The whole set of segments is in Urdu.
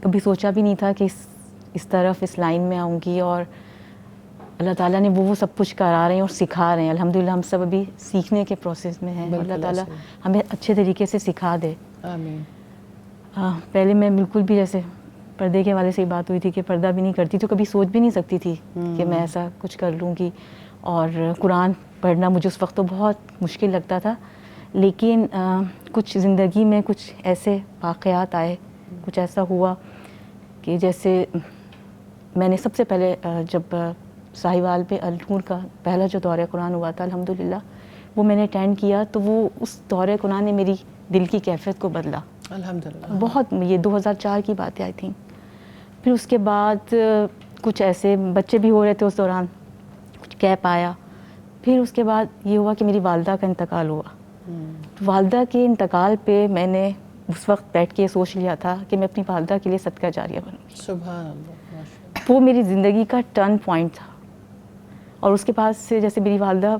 کبھی سوچا بھی نہیں تھا کہ اس طرف اس لائن میں آؤں گی، اور اللہ تعالیٰ نے وہ سب کچھ کرا رہے ہیں اور سکھا رہے ہیں. الحمدللہ ہم سب ابھی سیکھنے کے پروسیس میں ہیں. اللہ تعالیٰ ہمیں اچھے طریقے سے سکھا دے. آمین. پہلے میں بالکل بھی جیسے پردے کے حوالے سے ہی بات ہوئی تھی کہ پردہ بھی نہیں کرتی، تو کبھی سوچ بھی نہیں سکتی تھی کہ میں ایسا کچھ کر لوں گی. اور قرآن پڑھنا مجھے اس وقت تو بہت مشکل لگتا تھا، لیکن کچھ زندگی میں کچھ ایسے واقعات آئے، کچھ ایسا ہوا کہ جیسے میں نے سب سے پہلے جب ساہیوال پہ النور کا پہلا جو دورہ قرآن ہوا تھا الحمدللہ، وہ میں نے اٹینڈ کیا، تو وہ اس دورہ قرآن نے میری دل کی کیفیت کو بدلا الحمدللہ. بہت. یہ 2004 کی بات ہے آئی تھنک. پھر اس کے بعد کچھ ایسے بچے بھی ہو رہے تھے اس دوران، کچھ گیپ آیا. پھر اس کے بعد یہ ہوا کہ میری والدہ کا انتقال ہوا. والدہ کے انتقال پہ میں نے اس وقت بیٹھ کے سوچ لیا تھا کہ میں اپنی والدہ کے لیے صدقہ جاریہ بنوں گی. سبحان اللہ، ماشاءاللہ. وہ میری زندگی کا ٹرن پوائنٹ تھا. اور اس کے بعد سے جیسے میری والدہ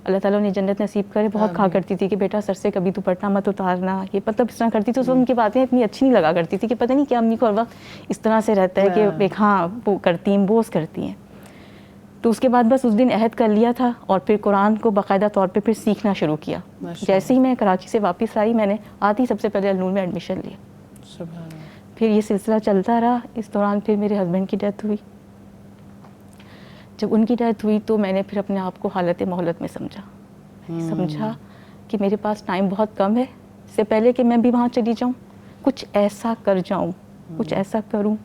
اللہ تعالیٰ نے جنت نصیب کرے بہت کہا کرتی تھی کہ بیٹا سر سے کبھی دوپٹہ مت اتارنا، یہ مطلب اس طرح کرتی تھی. تو ان کی باتیں اتنی اچھی نہیں لگا کرتی تھی کہ پتہ نہیں کیا امی کو ہر وقت اس طرح سے رہتا ہے کہ ایک ہاں وہ کرتی ہیں، بوس کرتی ہیں. تو اس کے بعد بس اس دن عہد کر لیا تھا، اور پھر قرآن کو باقاعدہ طور پہ پھر سیکھنا شروع کیا. جیسے ہی میں کراچی سے واپس آئی، میں نے آتی سب سے پہلے النور میں ایڈمیشن لیا. سبحان اللہ. پھر یہ سلسلہ چلتا رہا. اس دوران پھر میرے ہسبینڈ کی ڈیتھ ہوئی. جب ان کی ڈیتھ ہوئی تو میں نے پھر اپنے آپ کو حالت مہلت میں سمجھا کہ میرے پاس ٹائم بہت کم ہے. اس سے پہلے کہ میں بھی وہاں چلی جاؤں، کچھ ایسا کر جاؤں، کچھ ایسا کروں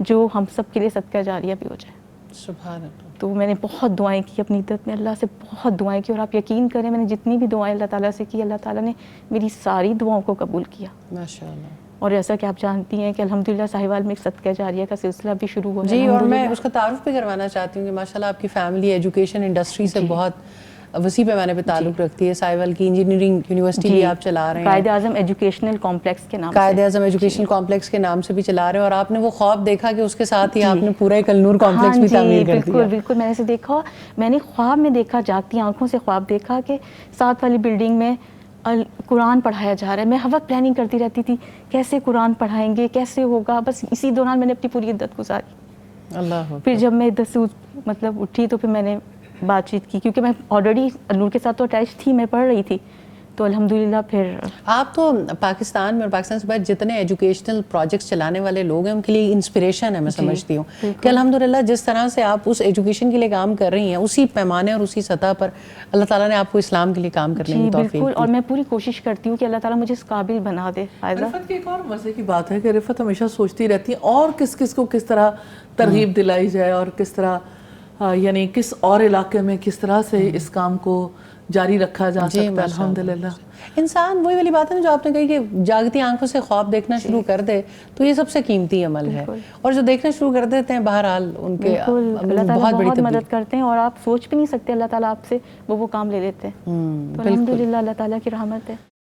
جو ہم سب کے لیے صدقہ جاریہ بھی ہو جائے. سبحان اللہ. تو میں نے بہت دعائیں کی اپنی عدت میں، اللہ سے بہت دعائیں کی. اور آپ یقین کریں میں نے جتنی بھی دعائیں اللہ تعالیٰ سے کی، اللہ تعالیٰ نے میری ساری دعاؤں کو قبول کیا. ماشاءاللہ. اور ایسا کہ آپ جانتی ہیں کہ الحمدللہ ساہیوال میں ایک صدقہ جاریہ کا سلسلہ بھی شروع ہوا ہے. جی، اور میں اس کا تعارف بھی کروانا چاہتی ہوں کہ ماشاءاللہ آپ کی فیملی ایجوکیشن انڈسٹری سے بہت وسیع پیمانے پہ تعلق رکھتی ہے. ساہیوال کی انجینئرنگ یونیورسٹی بھی آپ چلا رہے ہیں، قائد اعظم ایجوکیشنل کمپلیکس کے نام سے. قائد اعظم ایجوکیشنل کمپلیکس کے نام سے بھی چلا رہے ہیں. اور آپ نے وہ خواب دیکھا کہ اس کے ساتھ ہی آپ نے پورا ایک النور کمپلیکس بھی تعمیر کر دیا. بالکل بالکل. میں نے اسے دیکھا، میں نے خواب میں دیکھا، جاگتی آنکھوں سے خواب دیکھا کہ ساتھ والی بلڈنگ میں قرآن پڑھایا جا رہا ہے. میں ہر وقت پلاننگ کرتی رہتی تھی کیسے قرآن پڑھائیں گے، کیسے ہوگا. بس اسی دوران میں نے اپنی پوری عدت گزاری. اللہ. پھر جب میں عدت سے مطلب اٹھی تو پھر میں نے بات چیت کی، کیونکہ میں آلریڈی النور کے ساتھ تو اٹیچ تھی، میں پڑھ رہی تھی. تو الحمدللہ پھر آپ تو پاکستان میں اور پاکستان سے باہر جتنے ایجوکیشنل پروجیکٹس چلانے والے لوگ ہیں ان کے لیے انسپریشن ہے. میں سمجھتی ہوں کہ الحمدللہ جس طرح سے آپ اس ایجوکیشن کے لیے کام کر رہی ہیں، اسی پیمانے اور اسی سطح پر اللہ تعالیٰ نے آپ کو اسلام کے لیے کام کرنے کی توفیق دی. بالکل. اور میں پوری کوشش کرتی ہوں کہ اللہ تعالیٰ مجھے اس قابل بنا دے. رفت کی ایک اور مزے کی بات ہے کہ رفت ہمیشہ سوچتی رہتی ہیں اور کس کس کو کس طرح ترغیب دلائی جائے، اور کس طرح یعنی کس اور علاقے میں کس طرح سے اس کام کو جاری رکھا جا سکتا ہے. الحمدللہ انسان وہی والی بات ہے نا جو آپ نے کہی کہ جاگتی آنکھوں سے خواب دیکھنا شروع کر دے تو یہ سب سے قیمتی عمل ہے. اور جو دیکھنا شروع کر دیتے ہیں بہرحال ان کے اللہ تعالیٰ بہت مدد کرتے ہیں، اور آپ سوچ بھی نہیں سکتے اللہ تعالیٰ آپ سے وہ کام لے لیتے ہیں. تو الحمدللہ اللہ تعالیٰ کی رحمت ہے.